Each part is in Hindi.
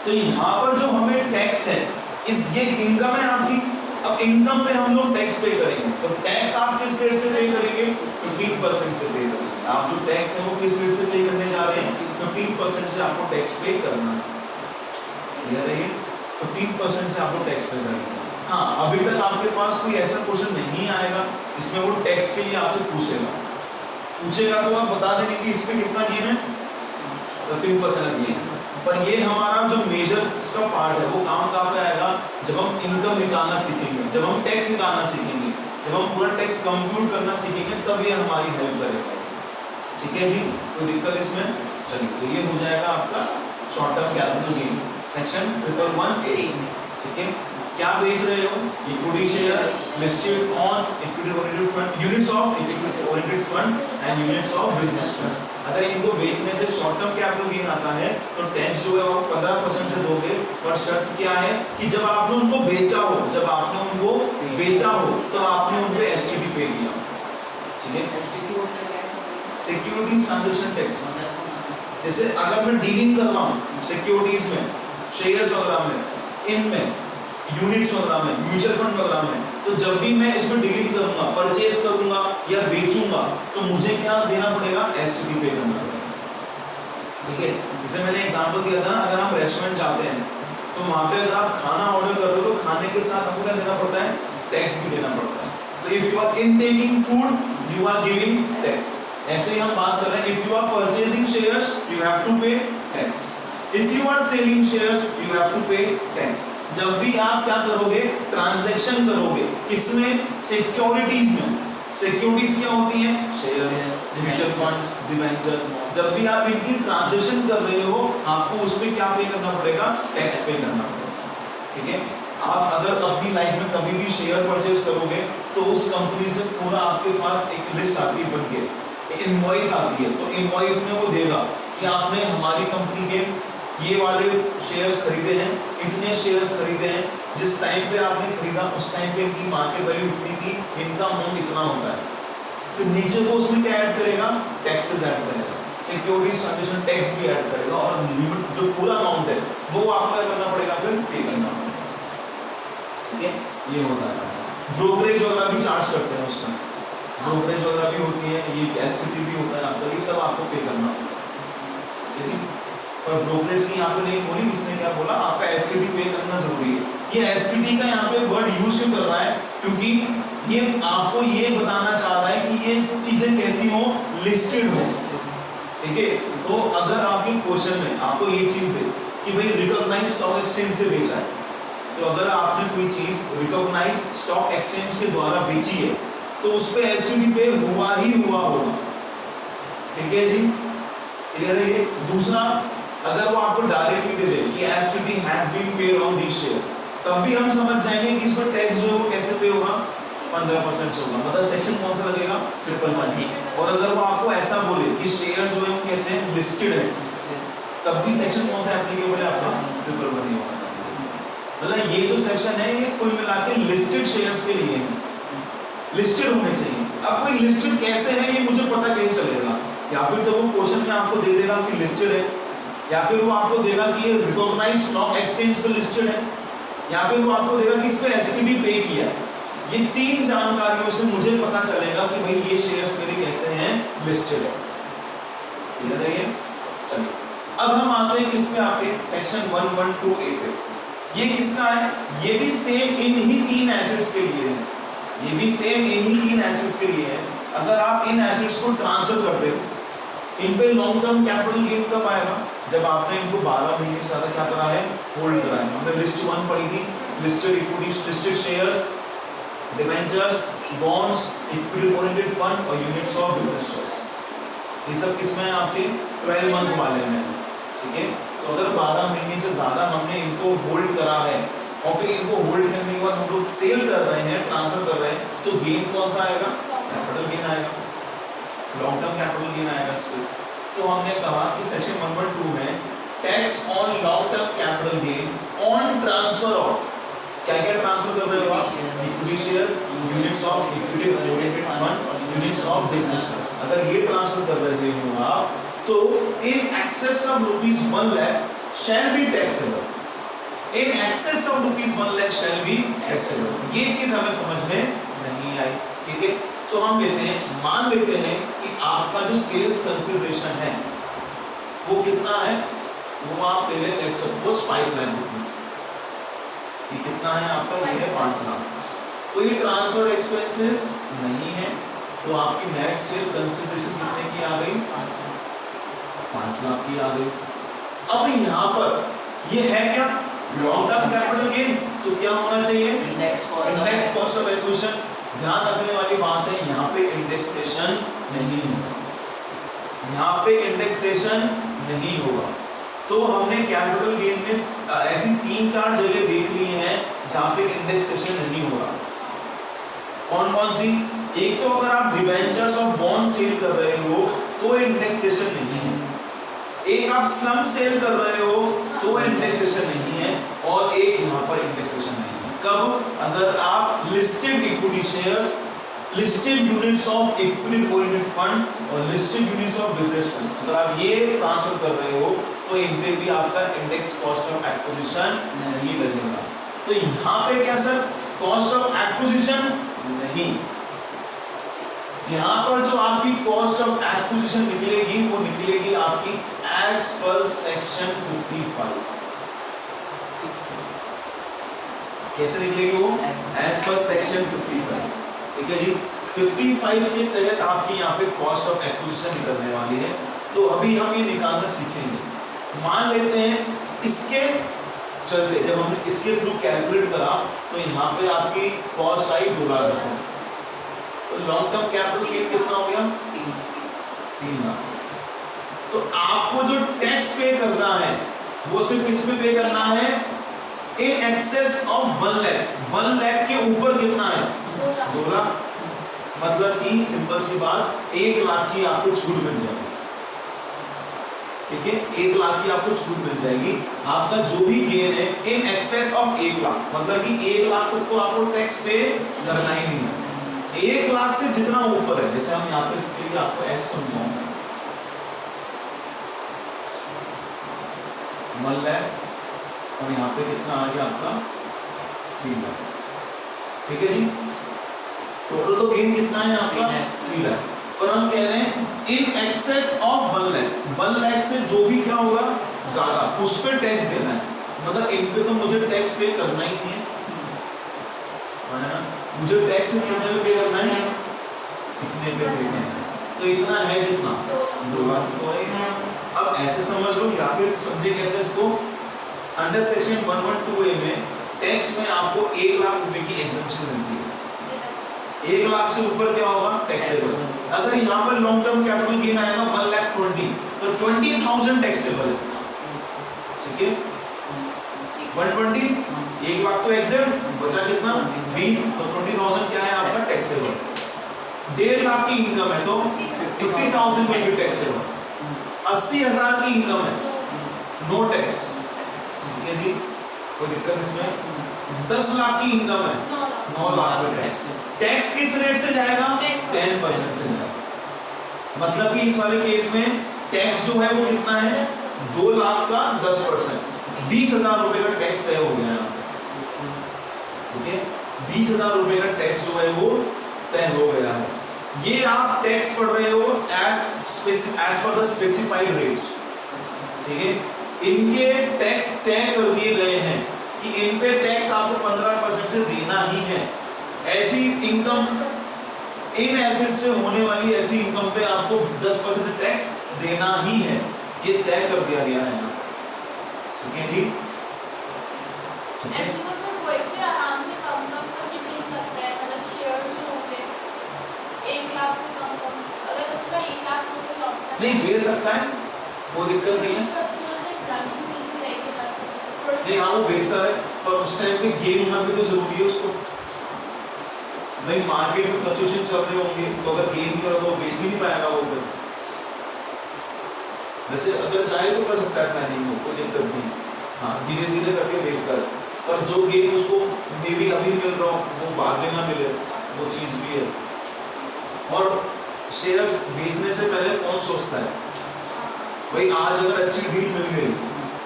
तो यहाँ पर जो हमें टैक्स है इस ये इनकम है आपकी। अब इनकम पे हम लोग टैक्स पे करेंगे, तो टैक्स आप किस रेट से पे करेंगे? 15% से पे करेंगे। आप जो टैक्स है वो किस रेट से पे करने जा रहे हैं? 15% से आपको टैक्स पे करना है। क्लियर है ये? 15% से आपको टैक्स पे करना है। हाँ, अभी तक आपके पास कोई ऐसा क्वेश्चन नहीं आएगा जिसमें वो टैक्स के लिए आपसे पूछेगा तो आप बता देंगे कि इस पे कितना गेन है, 15% गेन है। पर ये हमारा जो मेजर इसका पार्ट है वो काम कहाँ पे आएगा? जब हम इनकम निकालना सीखेंगे, जब हम टैक्स निकालना सीखेंगे, जब हम पूरा टैक्स कंप्यूट करना सीखेंगे, तब ये हमारी हेल्प करेगा। ठीक है जी, कोई दिक्कत इसमें? चलिए, तो ये हो जाएगा आपका short term capital gain section 111A। ठीक है, क्या बेच रहे हो? Equity shares listed on equity oriented fund, units of equity oriented fund and units of business fund. अगर इनको बेचने से शॉर्ट टर्म कैपिटल गेन आता है तो टैक्स जो है वो 15% से दोगे, पर शर्त क्या है कि जब आपने उनको बेचा हो, जब आपने उनको बेचा हो तो आपने उन पे एसटीटी पे किया। ठीक है, एसटीटी होता है सिक्योरिटीज ट्रांजैक्शन टैक्स। जैसे अगर मैं डीलिंग कर रहा हूँ सिक्योरिटीज में, शेयर्स वगैरह में, इनमें यूनिट्स वगैरह में, म्यूचुअल फंड वगैरह में, तो जब भी मैं इसमें डीलिंग करूंगा, परचेज करूंगा या बेचूंगा, तो मुझे क्या देना पड़ेगा? एसटीटी पे करना पड़ेगा। ठीक है, जैसे मैंने एग्जांपल दिया था ना, अगर हम रेस्टोरेंट जाते हैं तो वहां पे अगर आप खाना ऑर्डर कर रहे हो तो खाने के साथ आपको क्या देना पड़ता है? टैक्स भी देना पड़ता है। तो if you are intaking food you are giving tax. ऐसे ही हम बात कर रहे हैं, if you are purchasing shares you have to pay tax, if you are selling shares you have to pay tax. जब भी आप क्या करोगे? ट्रांजैक्शन करोगे, किसमें? सिक्योरिटीज में। सिक्योरिटीज क्या होती हैं? Shares, mutual funds, debentures. जब भी आप इनकी ट्रांजैक्शन कर रहे हो आपको उसमें क्या पे करना पड़ेगा? टैक्स पे करना पड़ेगा। ठीक है, आप अगर अपनी लाइफ में कभी भी शेयर परचेज करोगे तो उस कंपनी से पूरा आपके पास एक लिस्ट आती है बन के, इनवॉइस आती है, तो इनवॉइस में वो देगा कि आपने हमारी कंपनी के ये वाले शेयर्स खरीदे हैं, इतने शेयर्स खरीदे हैं, जिस टाइम पे आपने खरीदा उस टाइम पे इनकी मार्केट वैल्यू इतनी थी, इनका अमाउंट इतना होता है। तो नीचे वो उसमें क्या ऐड करेगा? टैक्सेस ऐड करेगा, सिक्योरिटीज ट्रांजैक्शन टैक्स भी ऐड करेगा, और लिमिट जो पूरा अमाउंट है वो आपको क्या करना पड़ेगा? फिर पे करना पड़ेगा। ठीक है, ये होता है। ब्रोकरेज वगैरह भी चार्ज करते हैं उसमें, ब्रोकरेज वगैरह भी होती है, ये एसटीटी भी होता है आपका, ये सब आपको पे करना पड़ेगा। पर ब्रोकरेज की यहाँ पे नहीं बोली, इसने क्या बोला? आपका एसटीटी पे करना जरूरी है। ये एसटीटी का यहाँ पे वर्ड यूज क्यों कर रहा है? क्योंकि ये आपको ये बताना चाह रहा है कि ये चीजें कैसी हो? लिस्टेड हो। ठीक है, तो अगर आपके क्वेश्चन में आपको ये चीज दे कि भाई रिकॉग्नाइज स्टॉक एक्सचेंज से बेचा है, तो अगर आपने कोई चीज रिकॉग्नाइज स्टॉक एक्सचेंज के द्वारा बेची है तो उस पे एसटीटी पे हुआ ही हुआ होगा। ठीक है जी, क्लियर है ये? दूसरा, अगर वो आपको डायरेक्टली दे दे कि STT has been paid on these shares, तब भी हम समझ जाएंगे कि इस पर टैक्स जो है वो कैसे पे होगा? 15% से होगा। मतलब सेक्शन कौन सा लगेगा? 111। और अगर वो आपको ऐसा बोले कि शेयर जो है वो कैसे लिस्टेड है, तब भी सेक्शन कौन सा एप्लीकेबल है? आपका 111 होगा। मतलब ये जो सेक्शन है ये कुल मिला के लिस्टेड शेयर्स के लिए है, लिस्टेड होने चाहिए। अब कोई लिस्टेड कैसे है ये मुझे पता कैसे चलेगा? या फिर तो वो क्वेश्चन में आपको दे देगा कि लिस्टेड है, या फिर वो आपको देगा कि ये रिकॉग्नाइज्ड स्टॉक एक्सचेंज पे लिस्टेड है, या फिर वो आपको देगा कि इस पे एसटीटी पे किया है। ये तीन जानकारियों से मुझे पता चलेगा कि भाई ये शेयर्स मेरे कैसे हैं? लिस्टेड है। क्लियर है ये? चलिए, अब हम आते हैं किस पे? आपके सेक्शन 112A पे। ये किसका है? ये भी सेम इन्हीं तीन एसेट्स के लिए है, ये भी सेम इन्हीं तीन एसेट्स के लिए है। अगर आप इन एसेट्स को ट्रांसफर करते हो, इन पे लॉन्ग टर्म कैपिटल गेन कब आएगा? जब आपने इनको 12 महीने से ज्यादा क्या करा है? होल्ड करा है। हमने लिस्ट 1 पढ़ी थी, listed equity, listed shares, debentures, bonds, equity oriented fund और यूनिट्स ऑफ बिजनेस ट्रस्ट। ये सब किसमें है? आपके 12 मंथ वाले में। ठीक है, तो अगर 12 महीने से ज्यादा हमने इनको होल्ड करा है और फिर इनको होल्ड करने के बाद हम लोग सेल कर रहे हैं, ट्रांसफर कर रहे हैं, तो गेन कौन सा आएगा? कैपिटल गेन आएगा, लॉन्ग टर्म कैपिटल गेन आएगा इस पे। तो हमने कहा कि सेक्शन 112 में tax on long term capital gain on transfer of, क्या क्या ट्रांसफर कर रहे हो आप? Equity shares, units of equity oriented fund और यूनिट्स ऑफ बिजनेस। अगर ये ट्रांसफर कर रहे हो आप तो इन excess of ₹1 lakh shall be taxable. In excess of rupees 1 lakh shall be taxable. ये चीज हमें समझ में नहीं आई, ठीक है। तो हम लेते हैं, मान लेते हैं कि आपका जो सेल्स कंसिडरेशन है वो कितना है, वो आप ले लें लेट्स सपोज 5 लाख रुपीस। ये कितना है आपका, ये है 5 लाख। कोई ट्रांसफर एक्सपेंसेस नहीं है, तो आपकी नेट सेल कंसिडरेशन कितने की आ गई, 5 लाख की आ गई। अब यहाँ पर ये है क्या, लॉन्ग टर्म कैपिटल गेन, तो क्या होना चाहिए, इंडेक्स कॉस्ट ऑफ एक्विजिशन। ध्यान रखने वाली बात है, यहाँ पे इंडेक्सेशन नहीं है, यहाँ पे इंडेक्सेशन नहीं होगा। तो हमने कैपिटल गेन में ऐसी 3-4 जगह देख ली हैं जहाँ पे इंडेक्सेशन नहीं हो रहा। कौन कौन सी, एक तो अगर आप डिबेंचर्स और बॉन्ड सेल कर रहे हो तो इंडेक्सेशन नहीं है, एक आप स्लम सेल कर रहे हो तो इंडेक्सेशन नहीं है, और एक यहाँ पर इंडेक्सेशन नहीं है। कब, अगर आप listed equity shares, listed units of equity oriented fund और listed units of business fund, अगर आप ये ट्रांसफर कर रहे हो तो इन पे भी आपका इंडेक्स कॉस्ट ऑफ एक्विजिशन नहीं लगेगा। तो यहाँ पे क्या सर, कॉस्ट ऑफ एक्विजिशन नहीं, यहाँ पर जो आपकी कॉस्ट ऑफ एक्विजिशन निकलेगी वो निकलेगी आपकी एज पर सेक्शन 55। कैसे निकलेगी वो, एज पर सेक्शन 55, ठीक है जी। 55 के तहत आपकी यहाँ पे कॉस्ट ऑफ एक्विजिशन निकलने वाली है। तो अभी हम ये निकालना सीखेंगे। मान लेते हैं इसके चलते जब हमने इसके थ्रू कैलकुलेट करा तो यहाँ पे आपकी कॉस्ट आई 2 लाख रुपए, तो लॉन्ग टर्म कैपिटल गेन कितना हो गया, 3 लाख। तो आपको जो टैक्स पे करना है वो सिर्फ किस पे पे करना है, इन एक्सेस ऑफ 1 लाख। 1 लाख के ऊपर कितना है, 2 लाख। मतलब कि सिंपल सी बात, 1 लाख की आपको छूट मिल जाएगी, ठीक है। 1 लाख की आपको छूट मिल जाएगी। आपका जो भी गेन है इन एक्सेस ऑफ 1 लाख, मतलब कि 1 लाख तक तो आपको टैक्स पे करना ही नहीं है। 1 लाख से जितना ऊपर है, जैसे हम यहाँ पे इसके लिए आपको ऐसे समझाऊंगा, 1 लाख और यहाँ पे कितना आ गया आपका 3 लाख, ठीक है जी। टोटल तो गेन कितना है आपका 3 लाख, पर हम कह रहे हैं इन एक्सेस ऑफ 1 लाख। 1 लाख से जो भी क्या होगा ज्यादा, उस पे टैक्स देना है। मतलब इन पे तो मुझे टैक्स पे करना ही नहीं है ना, मुझे टैक्स कितने पे पे करना है, इतने पे पे करना है। तो इतना है कितना, 2 लाख। तो अब ऐसे समझ लो, या फिर समझे कैसे इसको, अंडर सेक्शन 112A में टैक्स में आपको 1 लाख रुपए की एग्जम्पशन मिलती है। 1 लाख से ऊपर क्या होगा, टैक्सेबल। अगर यहाँ पर लॉन्ग टर्म कैपिटल गेन आएगा 1,20,000, तो 20,000 टैक्सेबल है, ठीक है। 120, 1 लाख तो एग्जेम्प्ट, बचा कितना 20, तो 20,000 क्या है आपका टैक्सेबल। 1.5 लाख की इनकम है तो 50,000 में भी टैक्सेबल। 80,000 की इनकम है, नो टैक्स, ठीक है जी, कोई दिक्कत इसमें। 10 लाख की इनकम है, 9 लाख में टैक्स। टैक्स किस रेट से जाएगा, 10% से जाएगा। मतलब कि इस वाले केस में टैक्स जो है वो कितना है, 2 लाख का 10%, 20,000 रुपए का टैक्स तय हो गया है, ठीक है। 20,000 रुपए का टैक्स जो है वो तय हो गया है। ये आप टैक्स पढ़ रहे हो as per the specified rates, ठीक है। इनके टैक्स तय कर दिए गए हैं कि इन पे टैक्स आपको 15% से देना ही है। ऐसी इनकम, इन एसेट से होने वाली ऐसी इनकम पे आपको 10% टैक्स देना ही है, ये तय कर दिया गया है, ठीक है जी। कोई भी आराम से कम करके बेच सकता है, मतलब शेयर्स होंगे 1 लाख से कम, अगर उसका 1 लाख रुपए लौटता है नहीं बेच सकता है, कोई दिक्कत नहीं है। नहीं हाँ वो बेचता है, पर उस टाइम पे गेन होना भी तो जरूरी है उसको। भाई मार्केट में फ्लक्चुएशन चल रहे होंगे, तो अगर गेन नहीं हो रहा तो वो बेच भी नहीं पाएगा वो फिर। वैसे अगर चाहे तो कर सकता है प्लानिंग में, कोई दिक्कत नहीं, हाँ धीरे धीरे करके बेचता है। पर जो गेन उसको मे बी अभी मिल रहा हो वो बाद में ना मिले, वो चीज़ भी है। और शेयर्स बेचने से पहले कौन सोचता है, भाई आज अगर अच्छी डील मिल गई,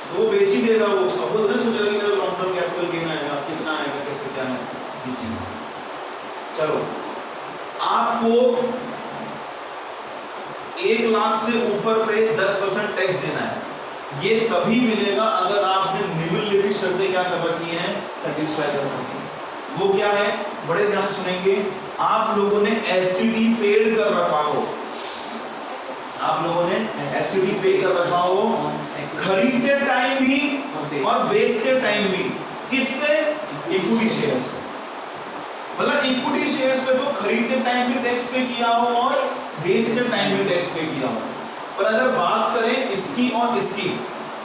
तो वो बेच ही देगा, वो अब वो नहीं सोचेगा कि मेरा लॉन्ग टर्म कैपिटल गेन आएगा, कितना आएगा, कैसे क्या है ये चीज। चलो आपको 1 लाख से ऊपर पे 10% टैक्स देना है, ये तभी मिलेगा अगर आपने निम्नलिखित शर्तें क्या कर रखी हैं, सेटिस्फाई कर रखी है। वो क्या है, बड़े ध्यान सुनेंगे, आप लोगों ने एसटीडी पेड कर रखा हो, आप लोगों ने एसटीडी पे कर रखा हो, खरीदते टाइम भी और बेचते टाइम भी, किस पे, इक्विटी शेयर्स पे। मतलब इक्विटी शेयर्स पे तो खरीदते टाइम भी टैक्स पे किया हो और बेचते टाइम भी टैक्स पे किया हो। पर अगर बात करें इसकी और इसकी,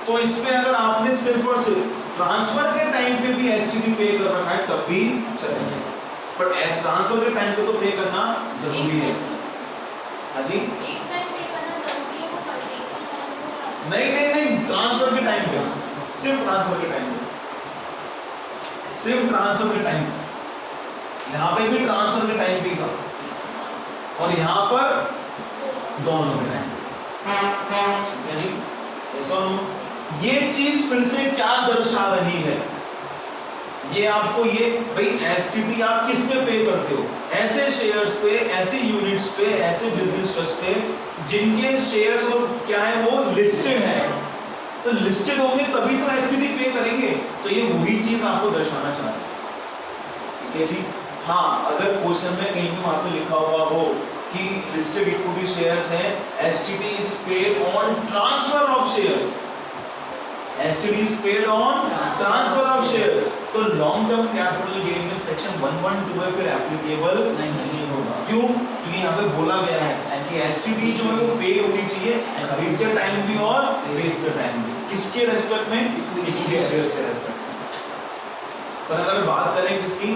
तो इसमें अगर आपने सिर्फ और सिर्फ ट्रांसफर के टाइम पे भी एसटीडी पे कर रखा है तब भी चलेगा, पर ट्रांसफर के टाइम पे तो पे करना जरूरी है। हाँ जी, नहीं, ट्रांसफर के टाइम पे, सिर्फ ट्रांसफर के टाइम पे, सिर्फ ट्रांसफर के टाइम पे। यहाँ पे भी ट्रांसफर के टाइम पे था और यहाँ पर दोनों के टाइम पे। ये चीज फिर से क्या दर्शा रही है, ये आपको ये भाई एसटीडी आप किस पे पे करते हो, ऐसे शेयर्स पे, ऐसे यूनिट्स पे, ऐसे बिजनेस ट्रस्ट पे जिनके शेयर्स और क्या है वो लिस्टेड है, तो लिस्टेड होंगे तभी तो एसटीडी पे करेंगे। तो ये वही चीज आपको दर्शाना चाहते हैं, ठीक है जी। हाँ, अगर क्वेश्चन में कहीं पे वहां पे लिखा हुआ हो कि लिस्टेड इक्विटी शेयर्स हैं, STD is paid on transfer of shares, STD is paid on transfer of shares, तो लॉन्ग टर्म कैपिटल गेन में सेक्शन 112 फिर एप्लीकेबल नहीं होगा। क्यों? क्योंकि यहाँ पे बोला गया है कि एसटीडी जो है वो पे होनी चाहिए खरीदते टाइम भी और बेचते टाइम भी, किसके रेस्पेक्ट में, इक्विटी शेयर्स के रेस्पेक्ट में। पर अगर बात करें किसकी,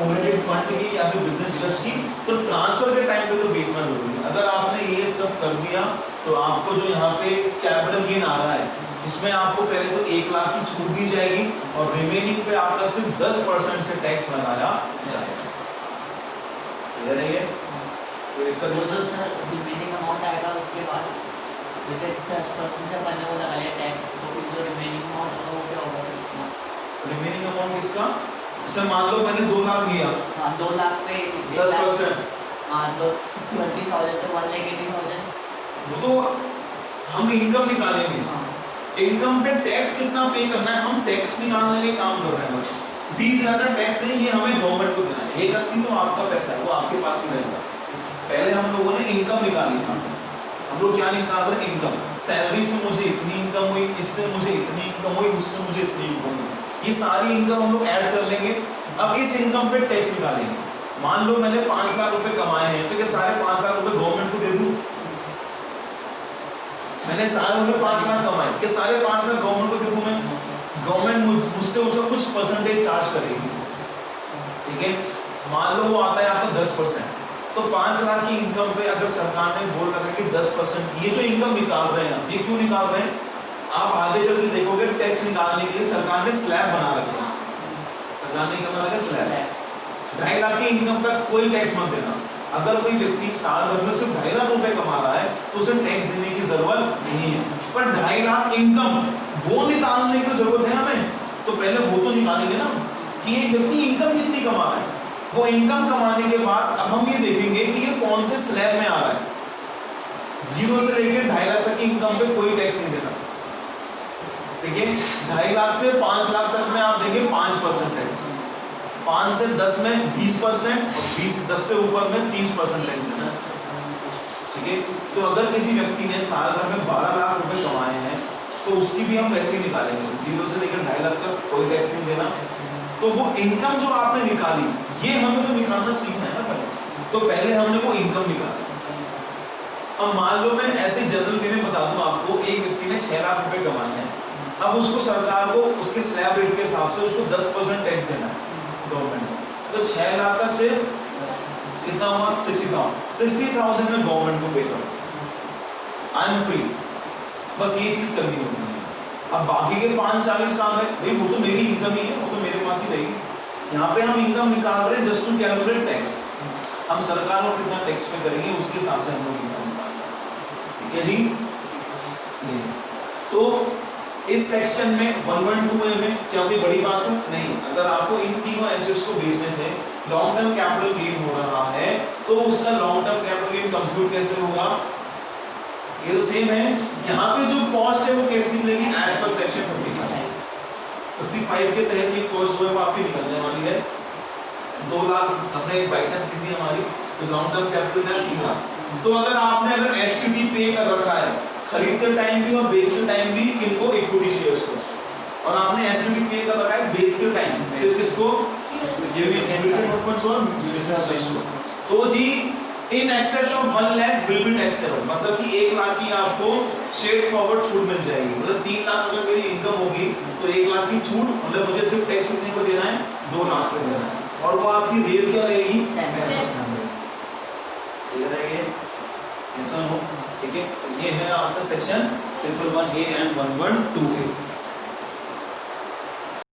ओवरहेड फंड की या फिर बिजनेस ट्रस्ट की, तो ट्रांसफर के टाइम पे तो बेचना जरूरी है। अगर आपने ये सब कर दिया तो आपको जो यहाँ पे कैपिटल गेन आ रहा है इसमें आपको पहले तो 1 लाख की छूट दी जाएगी और रिमेनिंग पे आपका सिर्फ 10% से टैक्स लगाया जाएगा। क्लियर है ये? कोई दिक्कत इसमें? सर रिमेनिंग अमाउंट आएगा उसके बाद, जैसे 10% से पन्ने को लगा लिया टैक्स, तो फिर जो रिमेनिंग अमाउंट होगा वो क्या होगा, कितना रिमेनिंग अमाउंट किसका? जैसे मान लो मैंने 2 लाख लिया, हाँ 2 लाख पे 10%, हाँ तो 20,000 तो 1,80,000, वो तो हम इनकम निकालेंगे। इनकम पे टैक्स कितना पे करना है, हम टैक्स निकालने के काम कर रहे हैं बस। 20,000 का टैक्स है, ये हमें गवर्नमेंट को देना है, 180 तो आपका पैसा है, वो आपके पास ही रहेगा। पहले हम लोगों ने इनकम निकाली था, हम लोग क्या निकाल रहे हैं, इनकम। सैलरी से मुझे इतनी इनकम हुई, इससे मुझे इतनी इनकम हुई, उससे मुझे इतनी इनकम हुई, ये सारी इनकम हम लोग ऐड कर लेंगे। अब इस इनकम पे टैक्स निकालेंगे। मान लो मैंने 5 लाख रुपए कमाए हैं, तो क्या सारे 5 लाख रुपए गवर्नमेंट को दे दूं? मैंने सारे में 5 लाख कमाए, कि सारे 5 लाख गवर्नमेंट को दे दूं मैं? गवर्नमेंट मुझसे उसका कुछ परसेंटेज चार्ज करेगी, ठीक है। मान लो वो आता है आपका 10%, तो 5 लाख की इनकम पे अगर सरकार ने बोल रखा है कि 10%, ये जो इनकम निकाल रहे हैं, ये क्यों निकाल रहे हैं? आप आगे चल के देखोगे टैक्स निकालने के लिए सरकार ने स्लैब बना रखे हैं। सरकार ने क्या बना रखा है? स्लैब। 2.5 लाख की इनकम तक कोई टैक्स मत देना। अगर कोई व्यक्ति साल भर में सिर्फ 2.5 लाख रुपए कमा रहा है तो उसे टैक्स देने की जरूरत नहीं है। पर 2.5 लाख इनकम वो निकालने की जरूरत है हमें, तो पहले वो तो निकालेंगे ना कि एक व्यक्ति इनकम कितनी कमा रहा है। वो इनकम कमाने के बाद अब हम ये देखेंगे कि ये कौन से स्लैब में आ रहा है। 0 से लेकर 2.5 लाख तक की इनकम पे कोई टैक्स नहीं देना, ठीक है। 2.5 लाख से 5 लाख तक में आप देंगे 5% टैक्स, 5 से 10 में 20% और 10 से ऊपर में 30% टैक्स देना, ठीक है। तो अगर किसी व्यक्ति ने साल भर में 12 लाख रुपए कमाए हैं तो उसकी भी हम वैसे ही निकालेंगे, 0 से लेकर 2.5 लाख तक कोई टैक्स नहीं देना। तो वो इनकम जो आपने निकाली, ये हमें तो निकालना सीखना है ना पहले, तो पहले हमने वो इनकम निकाली। अब मान लो मैं ऐसे जनरल वे में बता दूं आपको, एक व्यक्ति ने 6 लाख रुपए कमाए हैं, अब उसको सरकार को उसके स्लैब रेट के हिसाब से उसको 10% टैक्स देना है गवर्नमेंट को। तो 6 लाख का सिर्फ कितना हुआ? 60,000 में गवर्नमेंट को पे करो, आई एम फ्री। बस ये चीज करनी होती है। अब बाकी के 5-40 काम है भाई, वो तो मेरी इनकम ही है, वो तो मेरे पास ही रहेगी। यहाँ पे हम इनकम निकाल रहे हैं जस्ट टू कैलकुलेट टैक्स, हम सरकार को कितना टैक्स पे करेंगे उसके हिसाब से हम लोग इनकम निकाल रहे हैं, ठीक है जी। तो इस सेक्शन में 112A में क्या कोई बड़ी बात है? नहीं। अगर आपको इन तीनों एसेट्स को बेचने से लॉन्ग टर्म कैपिटल गेन हो रहा है तो उसका long term capital gain compute कैसे होगा? ये तो सेम है। यहाँ पे जो कॉस्ट है वो कैसी मिलेगी? एज पर सेक्शन 55 के तहत ये कॉस्ट जो है वो आपकी निकलने वाली है 2 लाख। हमने बाई चांस लिख दी हमारी, तो लॉन्ग टर्म कैपिटल है 3 लाख। तो अगर एसटीडी पे कर रखा है खरीदते टाइम भी और बेचते टाइम भी किनको? इक्विटी शेयर्स को। और आपने एसटीडी पे कर रखा है बेचते टाइम सिर्फ किसको? यूनिट नोट फंड्स और बिजनेस को। तो जी in excess of 1 lakh will be taxable, मतलब कि 1 लाख की आपको स्ट्रेट फॉरवर्ड छूट मिल जाएगी। मतलब 3 लाख अगर मेरी इनकम होगी तो 1 लाख की छूट, मतलब मुझे सिर्फ टैक्स कितने को देना है? 2 लाख को देना है। और वो आपकी रेट क्या रहेगी? 10%। क्लियर है ये? ऐसा हो, ठीक है। ये है आपका सेक्शन 111A एंड 112A।